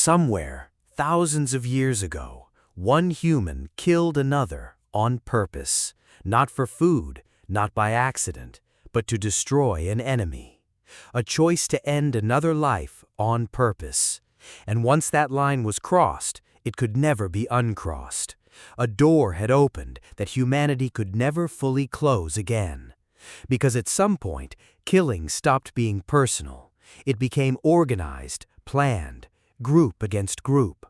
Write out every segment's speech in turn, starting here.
Somewhere, thousands of years ago, one human killed another on purpose, not for food, not by accident, but to destroy an enemy. A choice to end another life on purpose. And once that line was crossed, it could never be uncrossed. A door had opened that humanity could never fully close again. Because at some point, killing stopped being personal. It became organized, planned, group against group.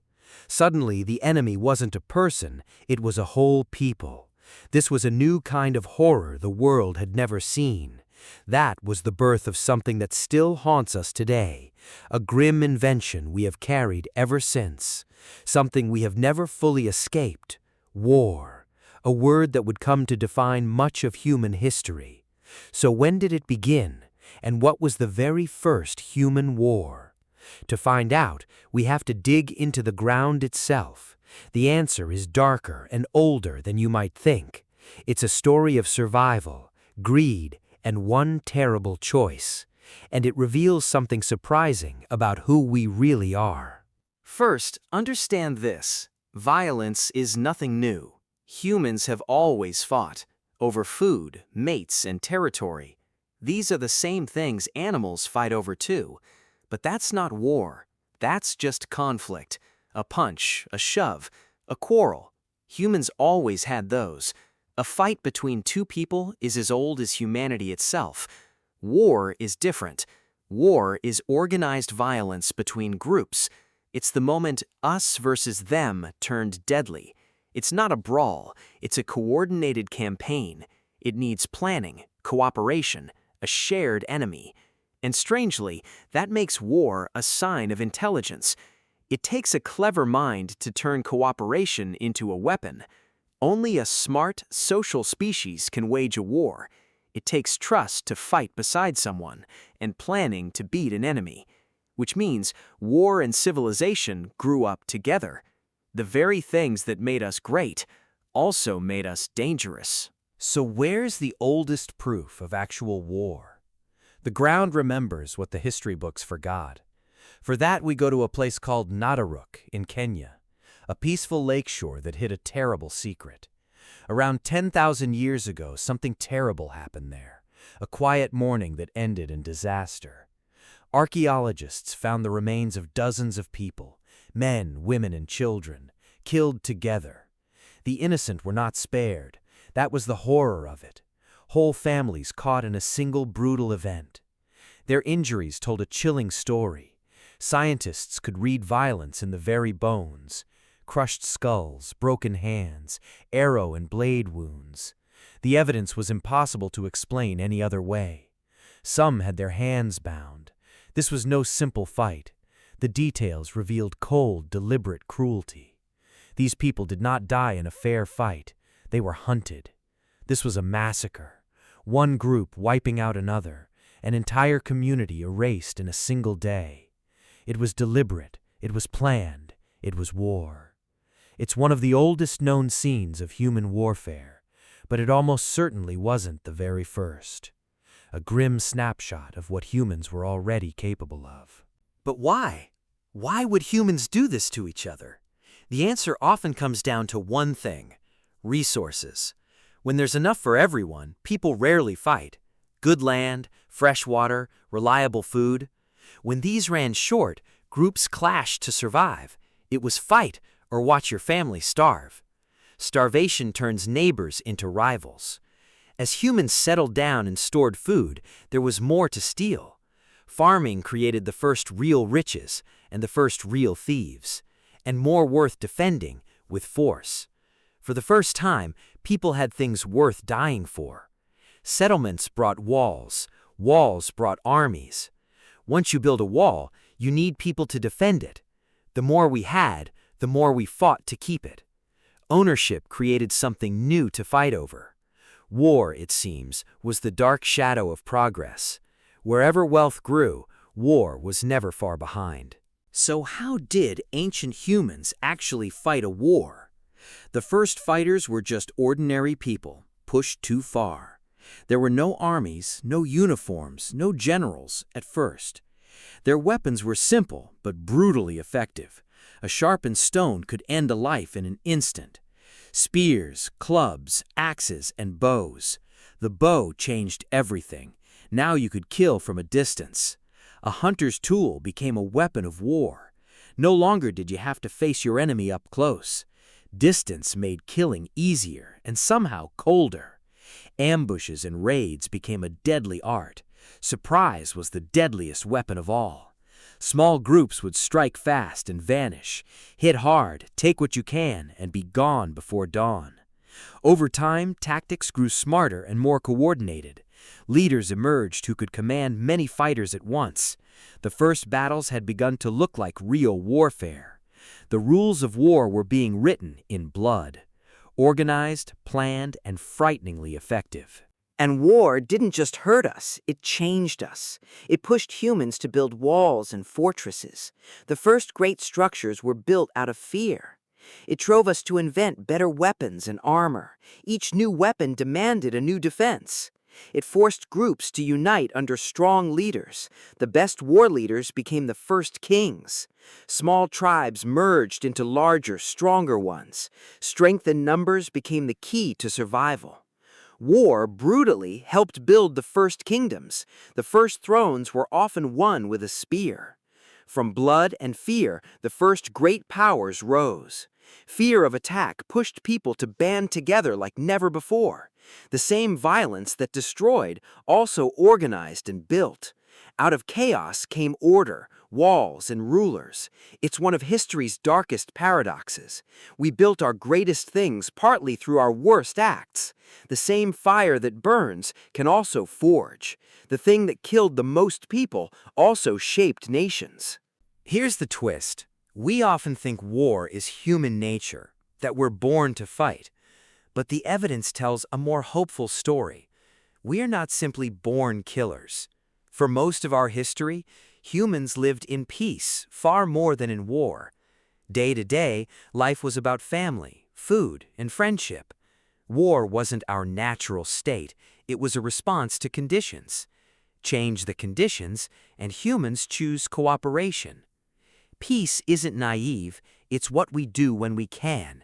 Suddenly, the enemy wasn't a person, it was a whole people. This was a new kind of horror the world had never seen. That was the birth of something that still haunts us today, a grim invention we have carried ever since, something we have never fully escaped: war, a word that would come to define much of human history. So when did it begin, and what was the very first human war? To find out, we have to dig into the ground itself. The answer is darker and older than you might think. It's a story of survival, greed, and one terrible choice. And it reveals something surprising about who we really are. First, understand this: violence is nothing new. Humans have always fought over food, mates, and territory. These are the same things animals fight over too. But that's not war. That's just conflict. A punch, a shove, a quarrel. Humans always had those. A fight between two people is as old as humanity itself. War is different. War is organized violence between groups. It's the moment us versus them turned deadly. It's not a brawl. It's a coordinated campaign. It needs planning, cooperation, a shared enemy. And strangely, that makes war a sign of intelligence. It takes a clever mind to turn cooperation into a weapon. Only a smart, social species can wage a war. It takes trust to fight beside someone, and planning to beat an enemy. Which means war and civilization grew up together. The very things that made us great also made us dangerous. So where's the oldest proof of actual war? The ground remembers what the history books forgot. For that, we go to a place called Nataruk in Kenya, a peaceful lakeshore that hid a terrible secret. Around 10,000 years ago, something terrible happened there, a quiet morning that ended in disaster. Archaeologists found the remains of dozens of people, men, women, and children, killed together. The innocent were not spared. That was the horror of it. Whole families caught in a single brutal event. Their injuries told a chilling story. Scientists could read violence in the very bones: crushed skulls, broken hands, arrow and blade wounds. The evidence was impossible to explain any other way. Some had their hands bound. This was no simple fight. The details revealed cold, deliberate cruelty. These people did not die in a fair fight. They were hunted. This was a massacre. One group wiping out another, an entire community erased in a single day. It was deliberate, it was planned, it was war. It's one of the oldest known scenes of human warfare, but it almost certainly wasn't the very first. A grim snapshot of what humans were already capable of. But why? Why would humans do this to each other? The answer often comes down to one thing: resources. When there's enough for everyone, people rarely fight. Good land, fresh water, reliable food. When these ran short, groups clashed to survive. It was fight or watch your family starve. Starvation turns neighbors into rivals. As humans settled down and stored food, there was more to steal. Farming created the first real riches and the first real thieves, and more worth defending with force. For the first time, people had things worth dying for. Settlements brought walls. Walls brought armies. Once you build a wall, you need people to defend it. The more we had, the more we fought to keep it. Ownership created something new to fight over. War, it seems, was the dark shadow of progress. Wherever wealth grew, war was never far behind. So how did ancient humans actually fight a war? The first fighters were just ordinary people, pushed too far. There were no armies, no uniforms, no generals at first. Their weapons were simple but brutally effective. A sharpened stone could end a life in an instant. Spears, clubs, axes, and bows. The bow changed everything. Now you could kill from a distance. A hunter's tool became a weapon of war. No longer did you have to face your enemy up close. Distance made killing easier and somehow colder. Ambushes and raids became a deadly art. Surprise was the deadliest weapon of all. Small groups would strike fast and vanish, hit hard, take what you can, and be gone before dawn. Over time, tactics grew smarter and more coordinated. Leaders emerged who could command many fighters at once. The first battles had begun to look like real warfare. The rules of war were being written in blood. Organized, planned, and frighteningly effective. And war didn't just hurt us, it changed us. It pushed humans to build walls and fortresses. The first great structures were built out of fear. It drove us to invent better weapons and armor. Each new weapon demanded a new defense. It forced groups to unite under strong leaders. The best war leaders became the first kings. Small tribes merged into larger, stronger ones. Strength in numbers became the key to survival. War brutally helped build the first kingdoms. The first thrones were often won with a spear. From blood and fear, the first great powers rose. Fear of attack pushed people to band together like never before. The same violence that destroyed also organized and built. Out of chaos came order, walls, and rulers. It's one of history's darkest paradoxes. We built our greatest things partly through our worst acts. The same fire that burns can also forge. The thing that killed the most people also shaped nations. Here's the twist. We often think war is human nature, that we're born to fight. But the evidence tells a more hopeful story. We are not simply born killers. For most of our history, humans lived in peace far more than in war. Day to day, life was about family, food, and friendship. War wasn't our natural state, it was a response to conditions. Change the conditions, and humans choose cooperation. Peace isn't naive, it's what we do when we can.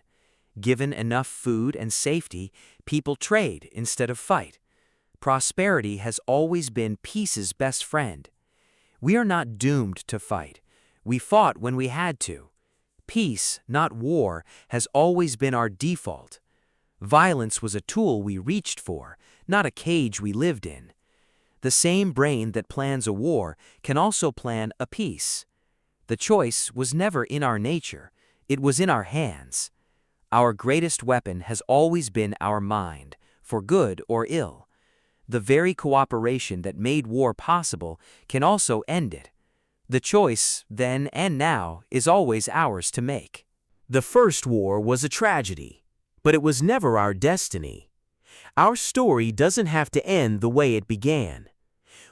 Given enough food and safety, people trade instead of fight. Prosperity has always been peace's best friend. We are not doomed to fight. We fought when we had to. Peace, not war, has always been our default. Violence was a tool we reached for, not a cage we lived in. The same brain that plans a war can also plan a peace. The choice was never in our nature, it was in our hands. Our greatest weapon has always been our mind, for good or ill. The very cooperation that made war possible can also end it. The choice, then and now, is always ours to make. The first war was a tragedy, but it was never our destiny. Our story doesn't have to end the way it began.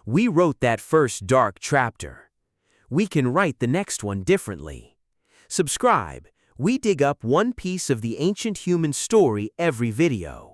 We wrote that first dark chapter. We can write the next one differently. Subscribe. We dig up one piece of the ancient human story every video.